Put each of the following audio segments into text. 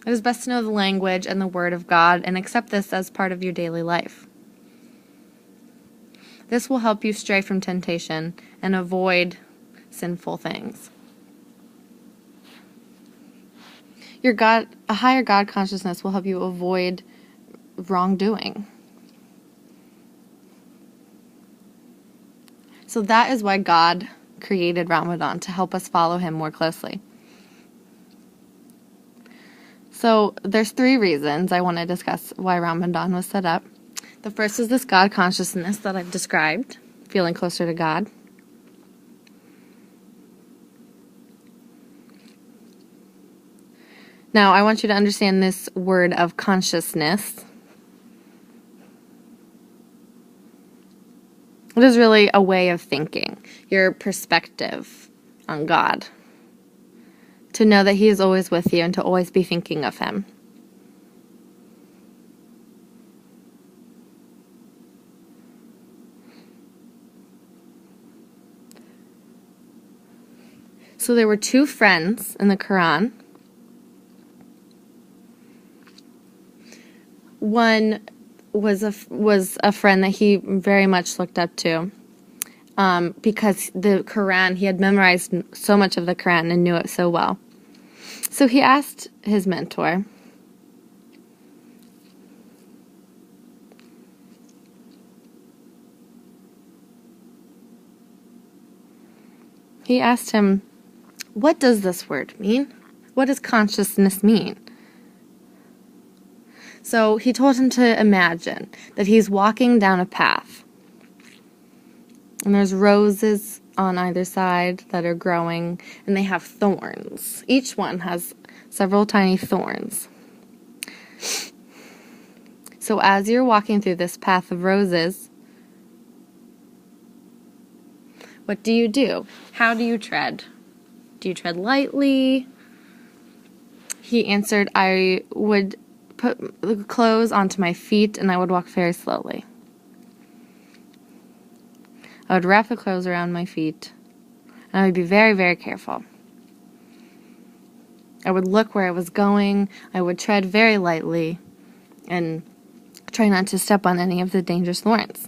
It is best to know the language and the Word of God and accept this as part of your daily life. This will help you stray from temptation and avoid sinful things. A higher God consciousness will help you avoid wrongdoing. So that is why God created Ramadan, to help us follow Him more closely. So there's 3 reasons I want to discuss why Ramadan was set up. The first is this God consciousness that I've described, feeling closer to God. Now, I want you to understand this word of consciousness. It is really a way of thinking, your perspective on God. To know that He is always with you and to always be thinking of Him. So there were 2 friends in the Quran. One was a friend that he very much looked up to because the Quran, he had memorized so much of the Quran and knew it so well. So he asked his mentor, what does this word mean? What does consciousness mean? So he told him to imagine that he's walking down a path. And there's roses on either side that are growing, and they have thorns. Each one has several tiny thorns. So as you're walking through this path of roses, what do you do? How do you tread? Do you tread lightly? He answered, I would put the clothes onto my feet and I would walk very slowly. I would wrap the clothes around my feet and I would be very, very careful. I would look where I was going. I would tread very lightly and try not to step on any of the dangerous thorns.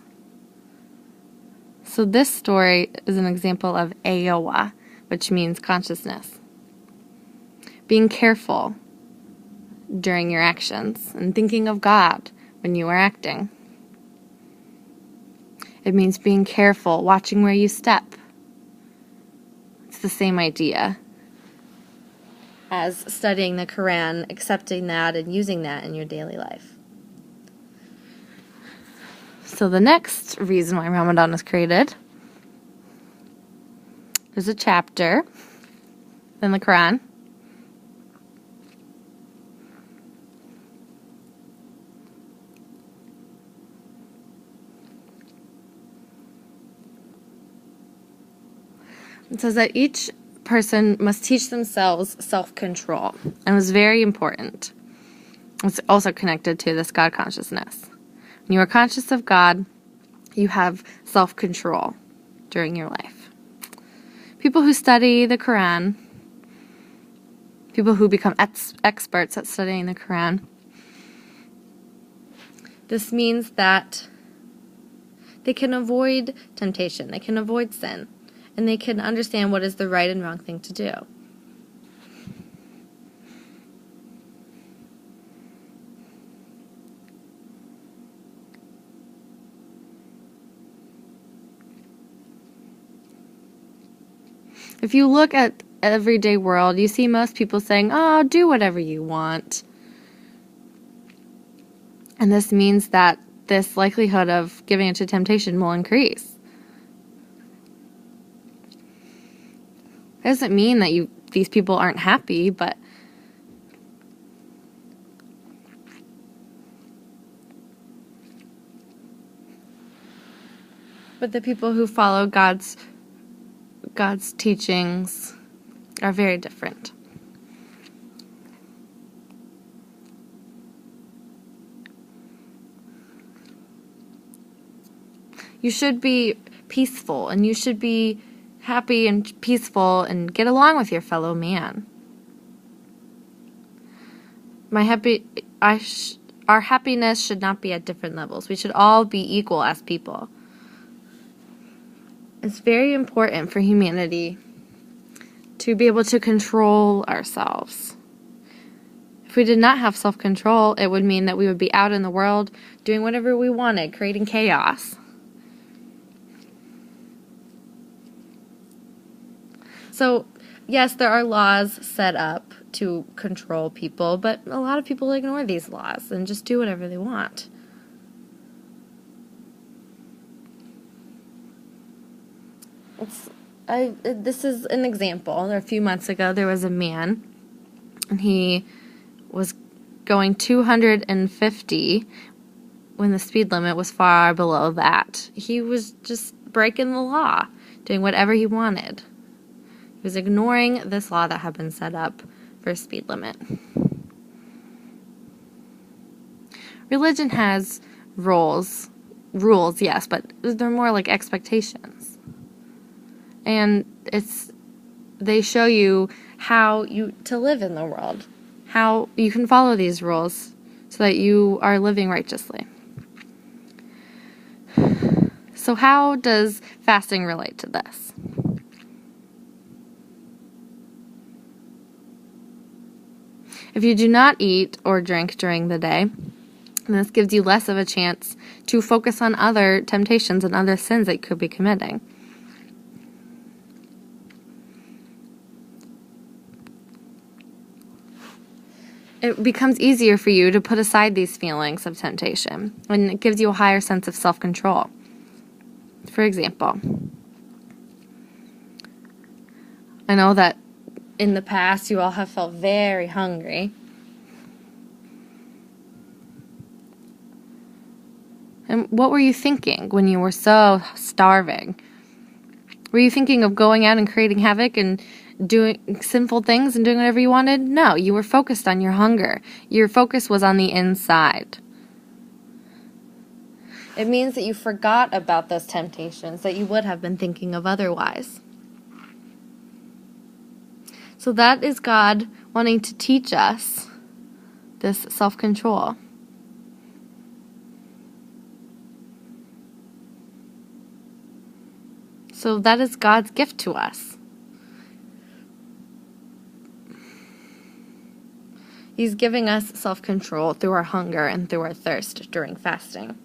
So this story is an example of Ayowa, which means consciousness. Being careful during your actions and thinking of God when you are acting. It means being careful, watching where you step. It's the same idea as studying the Quran, accepting that and using that in your daily life. So the next reason why Ramadan was created, there's a chapter in the Quran it says that each person must teach themselves self-control, and it was very important. It's also connected to this God consciousness. When you are conscious of God, you have self-control during your life. People who study the Quran, people who become experts at studying the Quran, this means that they can avoid temptation, they can avoid sin, and they can understand what is the right and wrong thing to do. If you look at everyday world, you see most people saying, oh, do whatever you want. And this means that this likelihood of giving into temptation will increase. It doesn't mean that these people aren't happy, but the people who follow God's teachings are very different. You should be peaceful, and you should be happy and peaceful and get along with your fellow man. our happiness should not be at different levels. We should all be equal as people. It's very important for humanity to be able to control ourselves. If we did not have self-control, it would mean that we would be out in the world doing whatever we wanted, creating chaos. So, yes, there are laws set up to control people, but a lot of people ignore these laws and just do whatever they want. This is an example. A few months ago, there was a man, and he was going 250 when the speed limit was far below that. He was just breaking the law, doing whatever he wanted. He was ignoring this law that had been set up for a speed limit. Religion has rules, yes, but they're more like expectations. And they show you how to live in the world, how you can follow these rules so that you are living righteously. So how does fasting relate to this? If you do not eat or drink during the day, this gives you less of a chance to focus on other temptations and other sins that you could be committing. It becomes easier for you to put aside these feelings of temptation, and it gives you a higher sense of self-control. For example, I know that in the past you all have felt very hungry. And what were you thinking when you were so starving? Were you thinking of going out and creating havoc and doing sinful things and doing whatever you wanted? No, you were focused on your hunger. Your focus was on the inside. It means that you forgot about those temptations that you would have been thinking of otherwise. So that is God wanting to teach us this self-control. So that is God's gift to us. He's giving us self-control through our hunger and through our thirst during fasting.